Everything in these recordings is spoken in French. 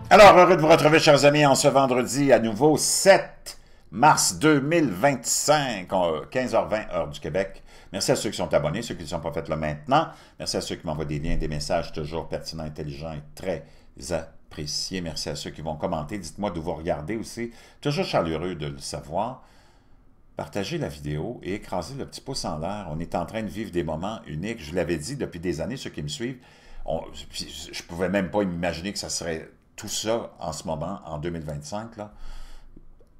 Alors, heureux de vous retrouver, chers amis, en ce vendredi, à nouveau, 7 mars 2025, 15h20, heure du Québec. Merci à ceux qui sont abonnés, ceux qui ne sont pas faits là maintenant. Merci à ceux qui m'envoient des liens, des messages toujours pertinents, intelligents et très appréciés. Merci à ceux qui vont commenter. Dites-moi d'où vous regardez aussi. Toujours chaleureux de le savoir. Partagez la vidéo et écrasez le petit pouce en l'air. On est en train de vivre des moments uniques. Je l'avais dit depuis des années, ceux qui me suivent. Je ne pouvais même pas m'imaginer que ça serait tout ça en ce moment, en 2025, là,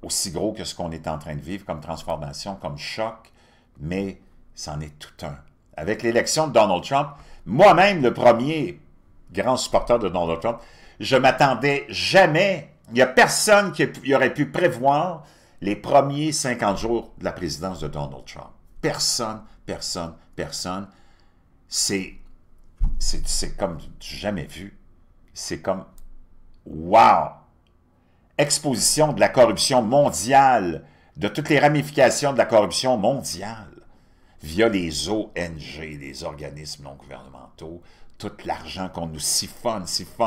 aussi gros que ce qu'on est en train de vivre comme transformation, comme choc, mais c'en est tout un. Avec l'élection de Donald Trump, moi-même, le premier grand supporter de Donald Trump, je ne m'attendais jamais, il n'y a personne qui aurait pu prévoir les premiers 50 jours de la présidence de Donald Trump. Personne, personne, personne. C'est comme jamais vu. C'est comme wow! Exposition de la corruption mondiale, de toutes les ramifications de la corruption mondiale, via les ONG, les organismes non gouvernementaux, tout l'argent qu'on nous siphonne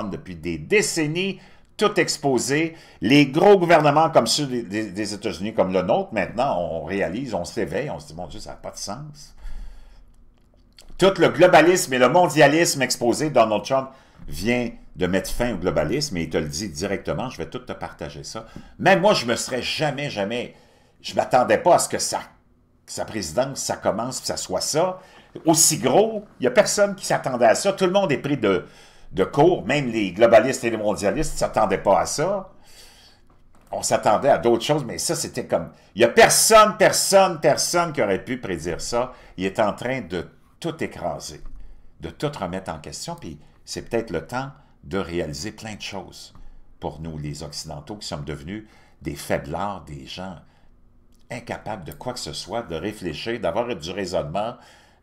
depuis des décennies, tout exposé. Les gros gouvernements comme ceux des États-Unis, comme le nôtre, maintenant, on réalise, on s'éveille, on se dit, mon Dieu, ça n'a pas de sens. Tout le globalisme et le mondialisme exposé, Donald Trump vient de mettre fin au globalisme et il te le dit directement, je vais tout te partager ça. Même moi, je me serais jamais, je m'attendais pas à ce que sa présidence, ça commence, que ça soit ça. Aussi gros, il n'y a personne qui s'attendait à ça. Tout le monde est pris de court, même les globalistes et les mondialistes ne s'attendaient pas à ça. On s'attendait à d'autres choses, mais ça, c'était comme... Il n'y a personne qui aurait pu prédire ça. Il est en train de tout écraser, de tout remettre en question, puis c'est peut-être le temps de réaliser plein de choses pour nous, les Occidentaux, qui sommes devenus des faiblards, des gens incapables de quoi que ce soit, de réfléchir, d'avoir du raisonnement,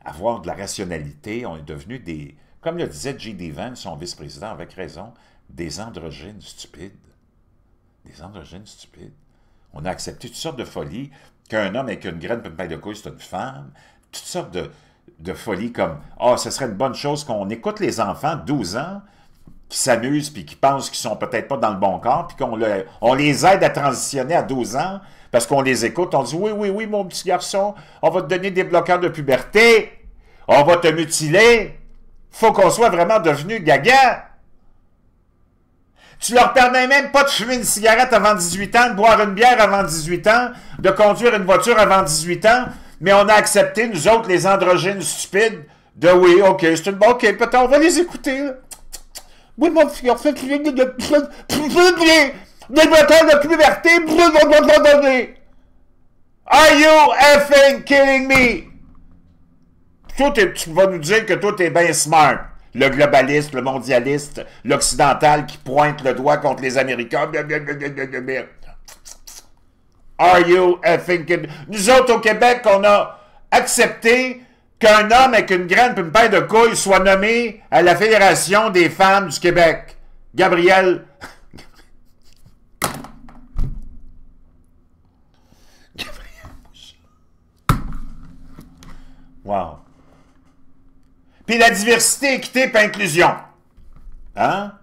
avoir de la rationalité. On est devenus des, comme le disait J.D. Vance, son vice-président, avec raison, des androgynes stupides. Des androgynes stupides. On a accepté toutes sortes de folies, qu'un homme avec une graine et une paille de couilles, c'est une femme, toutes sortes de folies comme « Ah, ce serait une bonne chose qu'on écoute les enfants de 12 ans qui s'amusent puis qui pensent qu'ils sont peut-être pas dans le bon corps puis on les aide à transitionner à 12 ans parce qu'on les écoute, on dit « Oui, mon petit garçon, on va te donner des bloqueurs de puberté, on va te mutiler, faut qu'on soit vraiment devenu gaga. » Tu leur permets même pas de fumer une cigarette avant 18 ans, de boire une bière avant 18 ans, de conduire une voiture avant 18 ans, mais on a accepté, nous autres, les androgynes stupides, de oui, ok, c'est une bonne, ok, peut-être on va les écouter. Là. Oui, mon petit garçon, tu viens de des bloqueurs de puberté, Are you effing kidding me? Tu vas nous dire que toi, t'es bien smart. Le globaliste, le mondialiste, l'occidental qui pointe le doigt contre les Américains. Are you effing kidding? Nous autres, au Québec, on a accepté qu'un homme avec une graine et une paire de couilles soit nommé à la Fédération des femmes du Québec. Gabriel... Wow. Puis la diversité, équité et inclusion. Hein?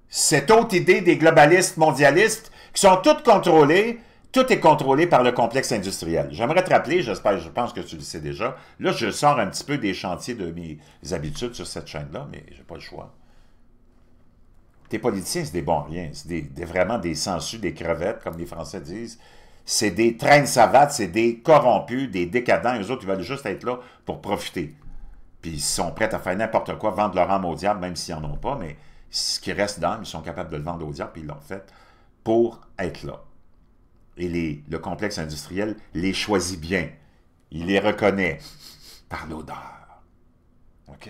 Cette autre idée des globalistes mondialistes qui sont toutes contrôlées, tout est contrôlé par le complexe industriel. J'aimerais te rappeler, je pense que tu le sais déjà, là je sors un petit peu des chantiers de mes habitudes sur cette chaîne-là, mais j'ai pas le choix. Tes politiciens, c'est des bons riens, c'est vraiment des sangsues, des crevettes, comme les Français disent. C'est des traînes savates, c'est des corrompus, des décadents. Eux autres, ils veulent juste être là pour profiter. Puis ils sont prêts à faire n'importe quoi, vendre leur âme au diable, même s'ils n'en ont pas, mais ce qui reste d'âme, ils sont capables de le vendre au diable, puis ils l'ont fait pour être là. Et le complexe industriel les choisit bien. Il les reconnaît par l'odeur. OK?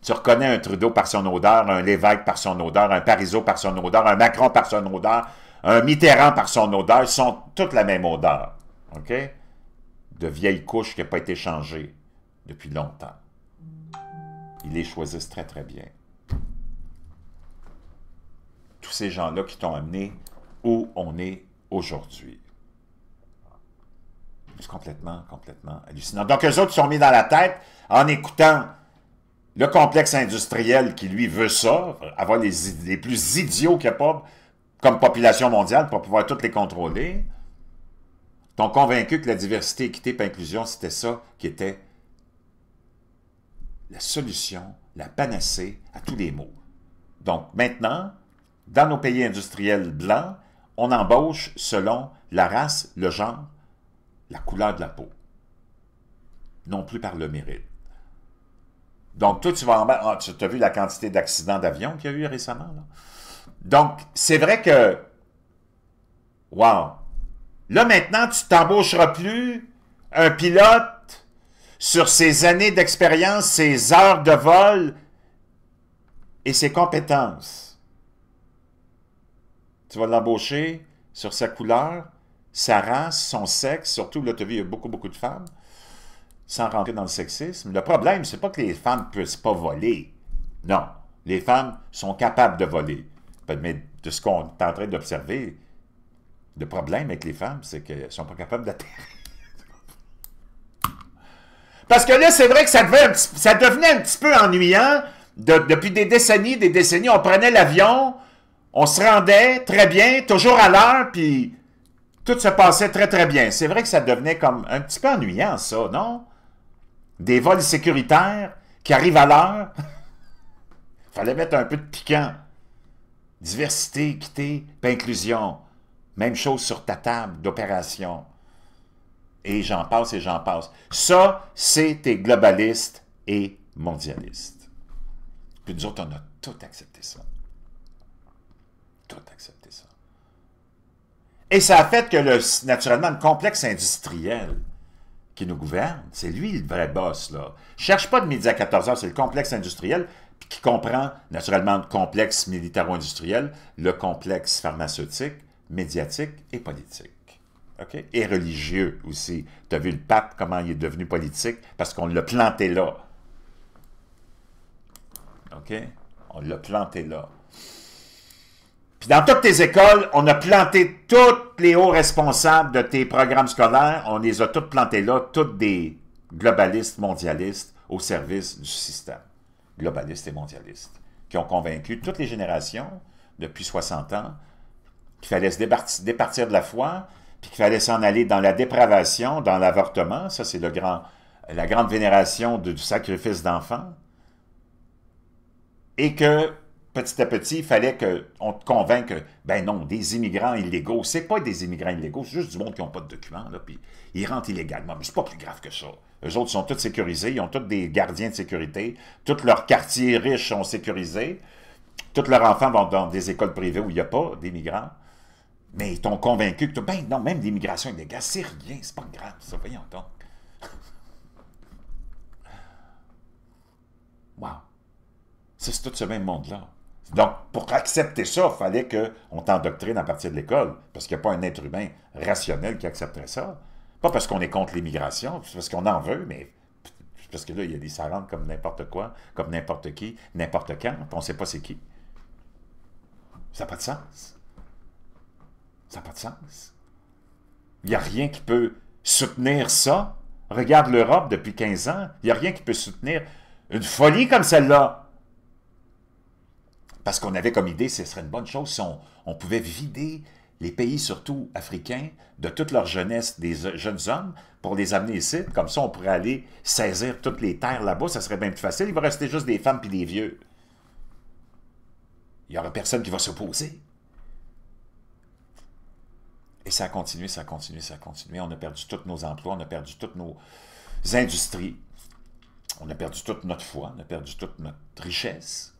Tu reconnais un Trudeau par son odeur, un Lévesque par son odeur, un Parizeau par son odeur, un Macron par son odeur, un Mitterrand par son odeur, ils sont toutes la même odeur. OK? De vieilles couches qui n'ont pas été changées depuis longtemps. Ils les choisissent très, très bien. Tous ces gens-là qui t'ont amené où on est aujourd'hui. C'est complètement hallucinant. Donc, eux autres sont mis dans la tête en écoutant le complexe industriel qui, lui, veut ça, avoir les plus idiots qu'il n'y a pas comme population mondiale pour pouvoir toutes les contrôler, t'ont convaincu que la diversité, équité et inclusion, c'était ça qui était la solution, la panacée à tous les maux. Donc maintenant, dans nos pays industriels blancs, on embauche selon la race, le genre, la couleur de la peau, non plus par le mérite. Donc, toi, tu vas en bas. Tu as vu la quantité d'accidents d'avion qu'il y a eu récemment, là? Donc, c'est vrai que, wow! Là, maintenant, tu t'embaucheras plus un pilote sur ses années d'expérience, ses heures de vol et ses compétences. Tu vas l'embaucher sur sa couleur, sa race, son sexe, surtout, là, tu as vu, il y a beaucoup, beaucoup de femmes, sans rentrer dans le sexisme. Le problème, c'est pas que les femmes ne puissent pas voler. Non, les femmes sont capables de voler. Mais de ce qu'on est en train d'observer, le problème avec les femmes, c'est qu'elles ne sont pas capables d'atterrir. Parce que là, c'est vrai que ça devenait un petit peu ennuyant. Depuis des décennies, on prenait l'avion, on se rendait très bien, toujours à l'heure, puis tout se passait très, très bien. C'est vrai que ça devenait comme un petit peu ennuyant, ça, non? Des vols sécuritaires qui arrivent à l'heure. Il fallait mettre un peu de piquant. Diversité, équité, puis inclusion. Même chose sur ta table d'opération. Et j'en passe et j'en passe. Ça, c'est tes globalistes et mondialistes. Puis nous autres, on a tout accepté ça. Tout accepté ça. Et ça a fait que, naturellement, le complexe industriel qui nous gouverne, c'est lui le vrai boss, là. Cherche pas de midi à 14h, c'est le complexe industriel qui comprend, naturellement, le complexe militaro-industriel, le complexe pharmaceutique, médiatique et politique. Okay? Et religieux aussi. Tu as vu le pape, comment il est devenu politique, parce qu'on l'a planté là. OK? On l'a planté là. Puis dans toutes tes écoles, on a planté tous les hauts responsables de tes programmes scolaires, on les a tous plantés là, tous des globalistes, mondialistes, au service du système. Globalistes et mondialistes, qui ont convaincu toutes les générations, depuis 60 ans, qu'il fallait se départir de la foi, puis qu'il fallait s'en aller dans la dépravation, dans l'avortement. Ça, c'est la grande vénération du sacrifice d'enfants. Et que, petit à petit, il fallait qu'on te convainque que, ben non, des immigrants illégaux, c'est pas des immigrants illégaux, c'est juste du monde qui n'ont pas de documents, là, puis ils rentrent illégalement. Mais c'est pas plus grave que ça. Eux autres sont tous sécurisés, ils ont tous des gardiens de sécurité, tous leurs quartiers riches sont sécurisés, tous leurs enfants vont dans des écoles privées où il n'y a pas d'immigrants. Mais ils t'ont convaincu que, ben non, même l'immigration illégale, c'est rien, c'est pas grave, ça, voyons donc. Wow. C'est tout ce même monde-là. Donc, pour accepter ça, il fallait qu'on t'endoctrine à partir de l'école, parce qu'il n'y a pas un être humain rationnel qui accepterait ça. Pas parce qu'on est contre l'immigration, c'est parce qu'on en veut, mais parce que là, il y a des sarantes comme n'importe quoi, comme n'importe qui, n'importe quand, puis on ne sait pas c'est qui. Ça n'a pas de sens. Ça n'a pas de sens. Il n'y a rien qui peut soutenir ça. Regarde l'Europe depuis 15 ans. Il n'y a rien qui peut soutenir une folie comme celle-là. Parce qu'on avait comme idée, ce serait une bonne chose si on pouvait vider les pays, surtout africains, de toute leur jeunesse, des jeunes hommes, pour les amener ici. Comme ça, on pourrait aller saisir toutes les terres là-bas. Ça serait bien plus facile. Il va rester juste des femmes et des vieux. Il n'y aura personne qui va s'opposer. Et ça a continué, ça a continué, ça a continué. On a perdu tous nos emplois, on a perdu toutes nos industries, on a perdu toute notre foi, on a perdu toute notre richesse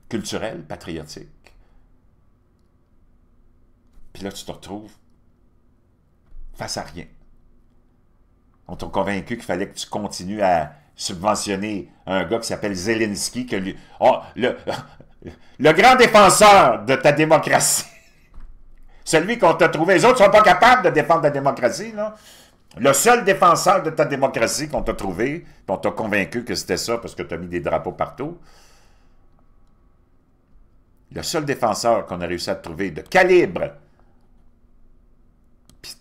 culturelle, patriotique. Puis là, tu te retrouves face à rien. On t'a convaincu qu'il fallait que tu continues à subventionner un gars qui s'appelle Zelensky, que lui, le grand défenseur de ta démocratie. Celui qu'on t'a trouvé, les autres ne sont pas capables de défendre la démocratie, là. Le seul défenseur de ta démocratie qu'on t'a trouvé, puis on t'a convaincu que c'était ça parce que tu as mis des drapeaux partout. Le seul défenseur qu'on a réussi à te trouver de calibre, puis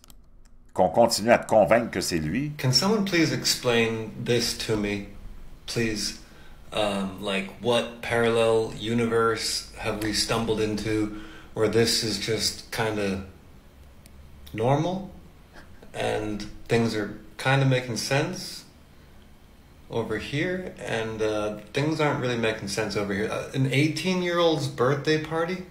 qu'on continue à te convaincre que c'est lui. Can someone please explain this to me, please? Like, what parallel universe have we stumbled into where this is just kind of normal and things are kind of making sense over here, and things aren't really making sense over here. An 18-year-old's birthday party?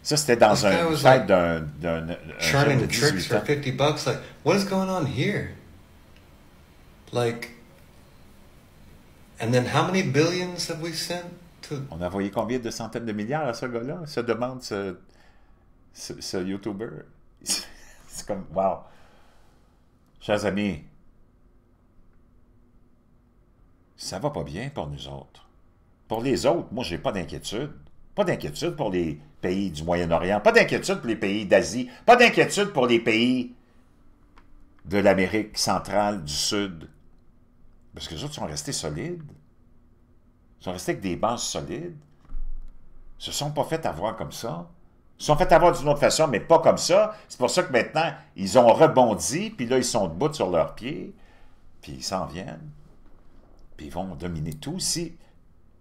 Ça, c'était dans This guy une was fête like d'un jeune de churning tricks 18 for ans. 50 bucks. Like, what is going on here? Like, and then how many billions have we sent to... On a envoyé combien de centaines de milliards à ce gars-là? Se demande ce YouTuber. C'est comme, wow. Chers amis, ça va pas bien pour nous autres. Pour les autres, moi, j'ai pas d'inquiétude. Pas d'inquiétude pour les pays du Moyen-Orient, pas d'inquiétude pour les pays d'Asie, pas d'inquiétude pour les pays de l'Amérique centrale, du Sud. Parce que les autres sont restés solides. Ils sont restés avec des bases solides. Ils se sont pas fait avoir comme ça. Ils se sont fait avoir d'une autre façon, mais pas comme ça. C'est pour ça que maintenant, ils ont rebondi, puis là, ils sont debout sur leurs pieds, puis ils s'en viennent, puis ils vont dominer tout. Si,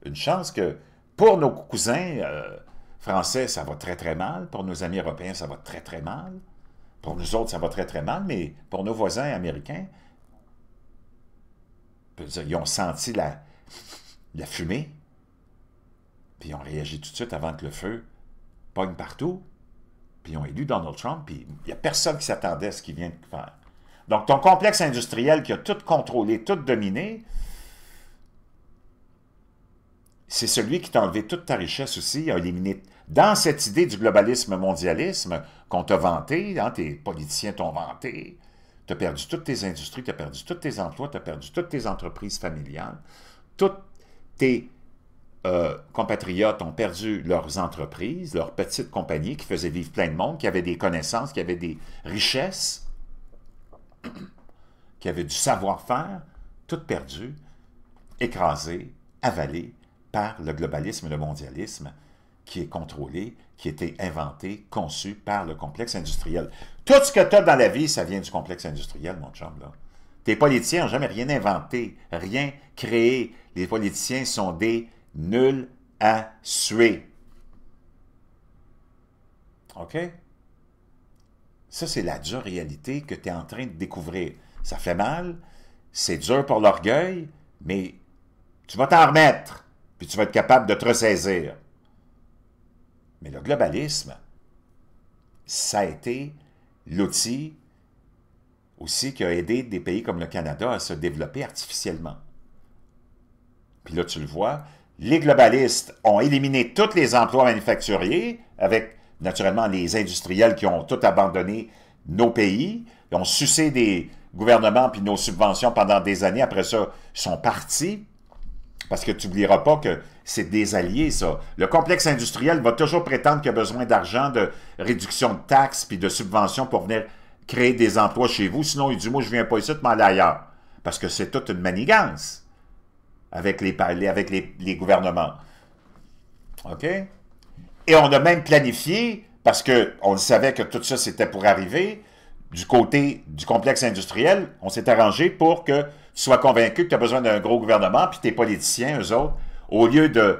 une chance que, pour nos cousins français, ça va très très mal. Pour nos amis européens, ça va très très mal. Pour nous autres, ça va très très mal, mais pour nos voisins américains, ils ont senti la fumée, puis ils ont réagi tout de suite avant que le feu pogne partout, puis ils ont élu Donald Trump, puis il n'y a personne qui s'attendait à ce qu'il vient de faire. Donc, ton complexe industriel qui a tout contrôlé, tout dominé, c'est celui qui t'a enlevé toute ta richesse aussi, a éliminé, dans cette idée du globalisme-mondialisme qu'on t'a vanté, hein, tes politiciens t'ont vanté, tu as perdu toutes tes industries, tu as perdu tous tes emplois, tu as perdu toutes tes entreprises familiales, tous tes compatriotes ont perdu leurs entreprises, leurs petites compagnies qui faisaient vivre plein de monde, qui avaient des connaissances, qui avaient des richesses, qui avaient du savoir-faire, tout perdu, écrasé, avalé par le globalisme et le mondialisme qui est contrôlé, qui a été inventé, conçu par le complexe industriel. Tout ce que tu as dans la vie, ça vient du complexe industriel, mon chum, là. Tes politiciens n'ont jamais rien inventé, rien créé. Les politiciens sont des nuls à suer. OK? Ça, c'est la dure réalité que tu es en train de découvrir. Ça fait mal, c'est dur pour l'orgueil, mais tu vas t'en remettre, puis tu vas être capable de te ressaisir. Mais le globalisme, ça a été l'outil aussi qui a aidé des pays comme le Canada à se développer artificiellement. Puis là, tu le vois, les globalistes ont éliminé tous les emplois manufacturiers, avec naturellement les industriels qui ont tout abandonné nos pays, ils ont sucé des gouvernements puis nos subventions pendant des années, après ça, ils sont partis, parce que tu n'oublieras pas que c'est des alliés, ça. Le complexe industriel va toujours prétendre qu'il a besoin d'argent, de réduction de taxes puis de subventions pour venir créer des emplois chez vous. Sinon, il dit, moi, je ne viens pas ici, je m'en aller ailleurs. Parce que c'est toute une manigance avec les gouvernements. OK? Et on a même planifié, parce qu'on savait que tout ça, c'était pour arriver, du côté du complexe industriel, on s'est arrangé pour que tu sois convaincu que tu as besoin d'un gros gouvernement, puis tes politiciens, eux autres, au lieu de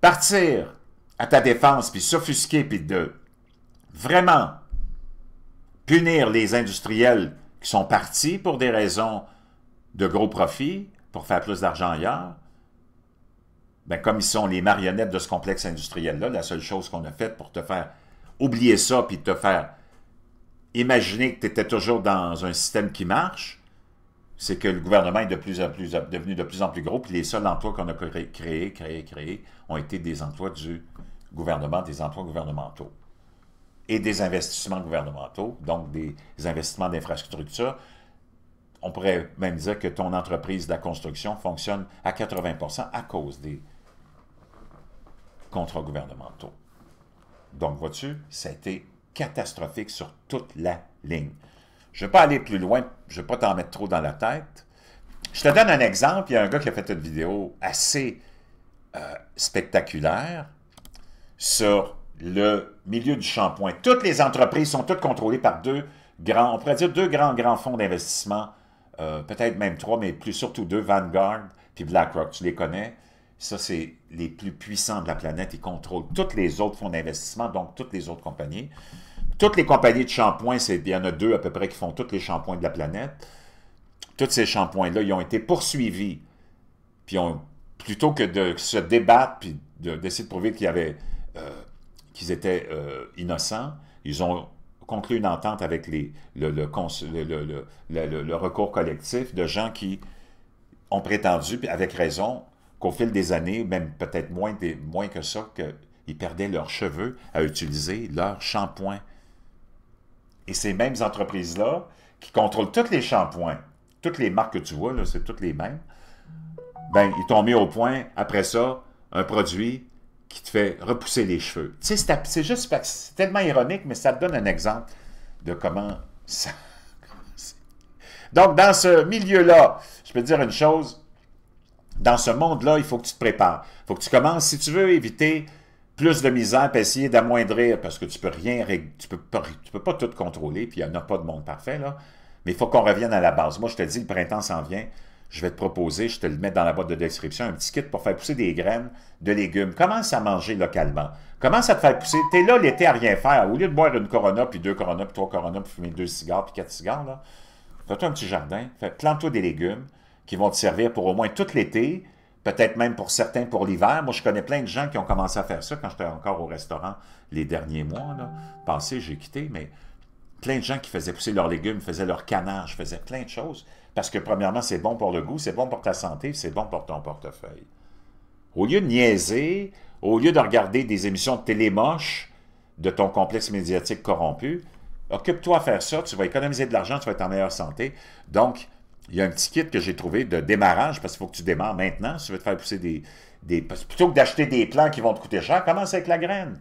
partir à ta défense, puis s'offusquer, puis de vraiment punir les industriels qui sont partis pour des raisons de gros profits, pour faire plus d'argent ailleurs, ben comme ils sont les marionnettes de ce complexe industriel-là, la seule chose qu'on a faite pour te faire oublier ça, puis te faire imaginer que tu étais toujours dans un système qui marche, c'est que le gouvernement est devenu de plus en plus gros, puis les seuls emplois qu'on a créés ont été des emplois du gouvernement, des emplois gouvernementaux et des investissements gouvernementaux, donc des investissements d'infrastructure. On pourrait même dire que ton entreprise de la construction fonctionne à 80% à cause des contrats gouvernementaux. Donc, vois-tu, ça a été catastrophique sur toute la ligne. Je ne vais pas aller plus loin, je ne vais pas t'en mettre trop dans la tête. Je te donne un exemple, il y a un gars qui a fait une vidéo assez spectaculaire sur le milieu du shampoing. Toutes les entreprises sont toutes contrôlées par deux grands, on pourrait dire deux grands fonds d'investissement peut-être même 3, mais plus surtout 2, Vanguard puis BlackRock, tu les connais. Ça, c'est les plus puissants de la planète. Ils contrôlent tous les autres fonds d'investissement, donc toutes les autres compagnies. Toutes les compagnies de shampoing, il y en a 2 à peu près qui font tous les shampoings de la planète. Tous ces shampoings-là, ils ont été poursuivis. Puis plutôt que de se débattre puis d'essayer de prouver qu'ils étaient innocents, ils ont conclu une entente avec le recours collectif de gens qui ont prétendu, puis avec raison, qu'au fil des années, même peut-être moins que ça, qu'ils perdaient leurs cheveux à utiliser leur shampoing. Et ces mêmes entreprises-là, qui contrôlent tous les shampoings, toutes les marques que tu vois, c'est toutes les mêmes, ben, ils t'ont mis au point, après ça, un produit qui te fait repousser les cheveux. Tu sais, c'est tellement ironique, mais ça te donne un exemple de comment ça... Donc, dans ce milieu-là, je peux te dire une chose, dans ce monde-là, il faut que tu te prépares. Il faut que tu commences, si tu veux éviter plus de misère, puis essayer d'amoindrir, parce que tu peux rien, tu peux pas tout contrôler, puis il n'y en a pas de monde parfait, là, mais il faut qu'on revienne à la base. Moi, je te dis, le printemps s'en vient, je vais te proposer, je te le mets dans la boîte de description, un petit kit pour faire pousser des graines de légumes. Commence à manger localement. Commence à te faire pousser. T'es là l'été à rien faire. Au lieu de boire une Corona, puis 2 Corona, puis 3 Corona, puis fumer 2 cigares, puis 4 cigares, là, fais-toi un petit jardin, plante-toi des légumes qui vont te servir pour au moins tout l'été, peut-être même pour certains pour l'hiver. Moi, je connais plein de gens qui ont commencé à faire ça quand j'étais encore au restaurant les derniers mois. Là. Passé, j'ai quitté, mais plein de gens qui faisaient pousser leurs légumes, faisaient leur canage, faisaient plein de choses. Parce que, premièrement, c'est bon pour le goût, c'est bon pour ta santé, c'est bon pour ton portefeuille. Au lieu de niaiser, au lieu de regarder des émissions de télé moches de ton complexe médiatique corrompu, occupe-toi à faire ça, tu vas économiser de l'argent, tu vas être en meilleure santé. Donc, il y a un petit kit que j'ai trouvé de démarrage, parce qu'il faut que tu démarres maintenant, si tu veux te faire pousser plutôt que d'acheter des plants qui vont te coûter cher, commence avec la graine.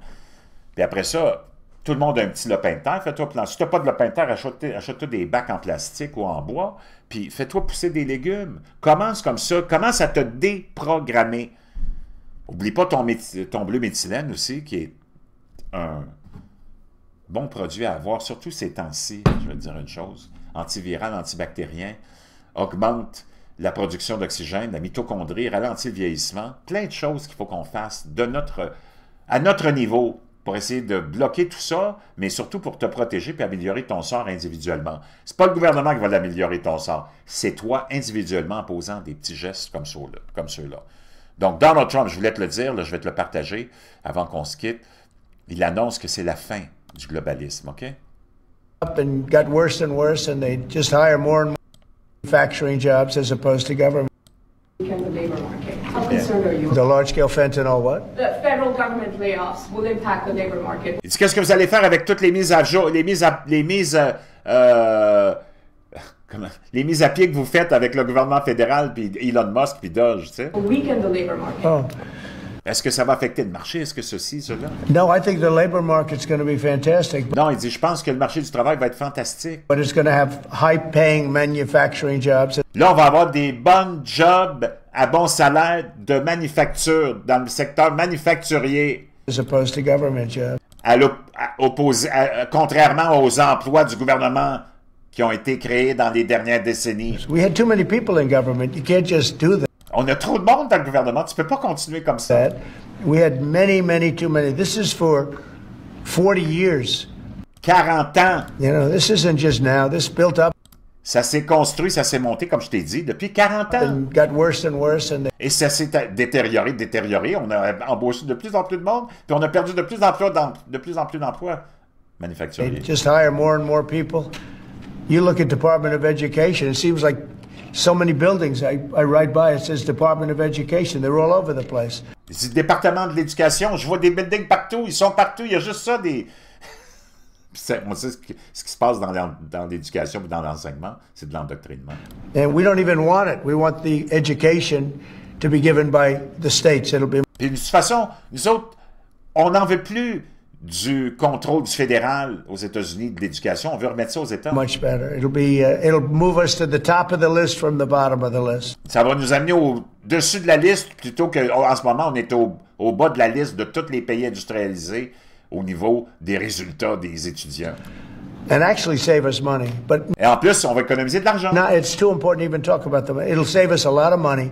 Puis après ça, tout le monde a un petit lopin de terre, fais-toi planter. Si tu n'as pas de lopin de terre, achète-toi des bacs en plastique ou en bois, puis fais-toi pousser des légumes. Commence comme ça, commence à te déprogrammer. Oublie pas ton bleu méthylène aussi, qui est un bon produit à avoir, surtout ces temps-ci, je vais te dire une chose, antiviral, antibactérien, augmente la production d'oxygène, la mitochondrie, ralentit le vieillissement, plein de choses qu'il faut qu'on fasse à notre niveau pour essayer de bloquer tout ça, mais surtout pour te protéger et améliorer ton sort individuellement. C'est pas le gouvernement qui va l'améliorer ton sort, c'est toi individuellement en posant des petits gestes comme ceux-là. Donc Donald Trump, je voulais te le dire, là, je vais te le partager avant qu'on se quitte, il annonce que c'est la fin du globalisme, OK? And got worse and worse, and they just hire more and more manufacturing jobs as opposed to government. Weaken the labor market. How concerned are you? The large-scale fentanyl, what? The federal government layoffs will impact the labor market. Il dit, qu'est-ce que vous allez faire avec toutes les mises à jour, les mises à pied que vous faites avec le gouvernement fédéral, puis Elon Musk, puis Doge, tu sais? Weaken the labor market. Oh. Est-ce que ça va affecter le marché? Est-ce que cela? No, I think the labor market's going to be fantastic. Non, il dit, je pense que le marché du travail va être fantastique. But it's going to have high-paying manufacturing jobs. Là, on va avoir des bons jobs à bon salaire de manufacture, dans le secteur manufacturier. As opposed to government jobs. Contrairement aux emplois du gouvernement qui ont été créés dans les dernières décennies. We had too many people in government. You can't just do that. On a trop de monde dans le gouvernement. Tu ne peux pas continuer comme ça. We had many too many. This is for 40 years. 40 ans. You know, this isn't just now. This built up. Ça s'est construit, ça s'est monté, comme je t'ai dit, depuis 40 ans. And got worse and worse. Et ça s'est détérioré. On a embauché de plus en plus de monde, puis on a perdu de plus en plus d'emplois manufacturiers. They just hire more and more people. You look at Department of Education, it seems like so many buildings I ride by, it says Department of Education. They're all over the place. Le département de l'éducation, je vois des buildings partout, ils sont partout, il y a juste ça, on sait ce qui se passe dans l'éducation et dans l'enseignement, c'est de l'endoctrinement. And we don't even want it. We want the education to be given by the states. Puis de toute façon, nous autres, on n'en veut plus du contrôle du fédéral aux États-Unis de l'éducation. On veut remettre ça aux États. Much better. It'll move us to the top of the list from the bottom of the list. Ça va nous amener au-dessus de la liste plutôt qu'en ce moment, on est au bas de la liste de tous les pays industrialisés au niveau des résultats des étudiants. and actually save us money. But Et en plus, on va économiser de l'argent. now it's too important to even talk about them. It'll save us a lot of money,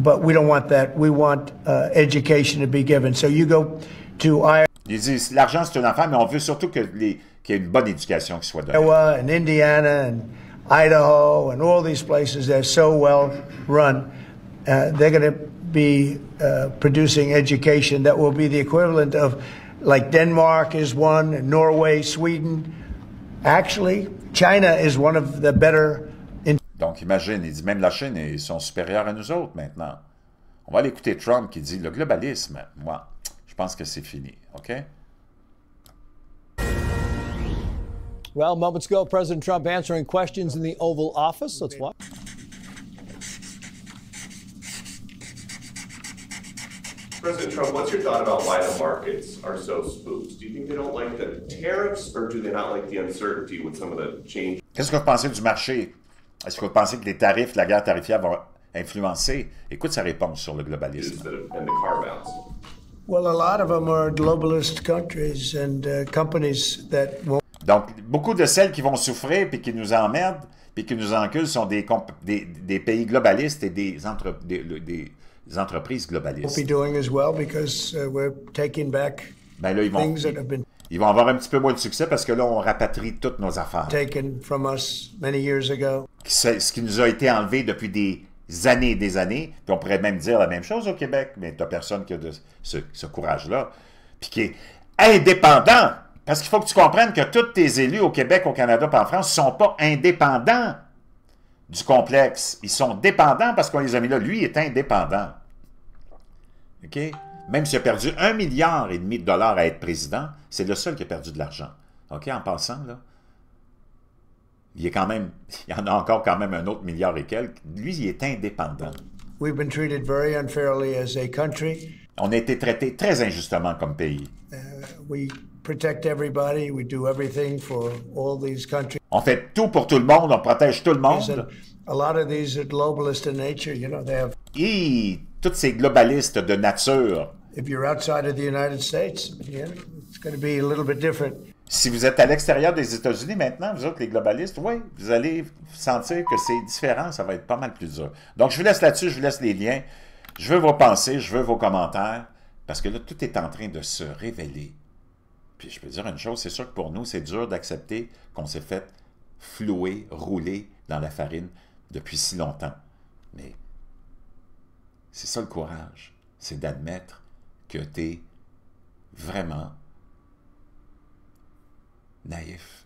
but we don't want that. We want education to be given. So you go to Ils disent, l'argent, c'est une affaire, mais on veut surtout qu'il y ait une bonne éducation qui soit donnée. Iowa and Indiana and Idaho and all these places. They're so well run. They're going to be producing education that will be the equivalent of, like Denmark is one, and Norway, Sweden. Actually, China is one of the better. Donc, imagine, il dit même la Chine, ils sont supérieurs à nous autres maintenant. On va aller écouter Trump qui dit, le globalisme, moi, je pense que c'est fini, OK? Well, moments ago, President Trump answering questions in the Oval Office. Let's watch. President Trump, what's your thought about why the markets are so spooked? Do you think they don't like the tariffs, or do they not like the uncertainty with some of the change? Qu'est-ce que vous pensez du marché? Est-ce que vous pensez que les tarifs, la guerre tarifaire vont influencer? Écoute sa réponse sur le globalisme. And the carve-outs? Well, a lot of them are globalist countries and companies that won't. Donc, beaucoup de celles qui vont souffrir puis qui nous emmerdent puis qui nous enculent sont des pays globalistes et des entreprises globalistes. Be doing as well because we're taking back Ben là, things that have been ils vont avoir un petit peu moins de succès parce que là, on rapatrie toutes nos affaires. taken from us many years ago. Ce qui nous a été enlevé depuis des années et des années, puis on pourrait même dire la même chose au Québec, mais tu n'as personne qui a ce courage-là, puis qui est indépendant. Parce qu'il faut que tu comprennes que tous tes élus au Québec, au Canada et en France ne sont pas indépendants du complexe. Ils sont dépendants parce qu'on les a mis là. Lui est indépendant. OK? Même s'il a perdu 1,5 milliard de dollars à être président, c'est le seul qui a perdu de l'argent. OK? En passant, là, il y en a encore quand même un autre milliard et quelques. Lui, il est indépendant. We've been treated very unfairly as a country. On a été traité très injustement comme pays. We protect everybody. We do everything for all these countries. On fait tout pour tout le monde, on protège tout le And monde. a lot of these are globalist in nature. You know, they have. Et tous ces globalistes de nature, If you're outside of the United States, you know, it's going to be a little bit different. si vous êtes à l'extérieur des États-Unis maintenant, vous autres les globalistes, oui, vous allez sentir que c'est différent, ça va être pas mal plus dur. Donc je vous laisse là-dessus, je vous laisse les liens. Je veux vos pensées, je veux vos commentaires, parce que là, tout est en train de se révéler. Puis je peux dire une chose, c'est sûr que pour nous, c'est dur d'accepter qu'on s'est fait flouer, rouler dans la farine depuis si longtemps. Mais c'est ça le courage, c'est d'admettre que tu es vraiment naïf.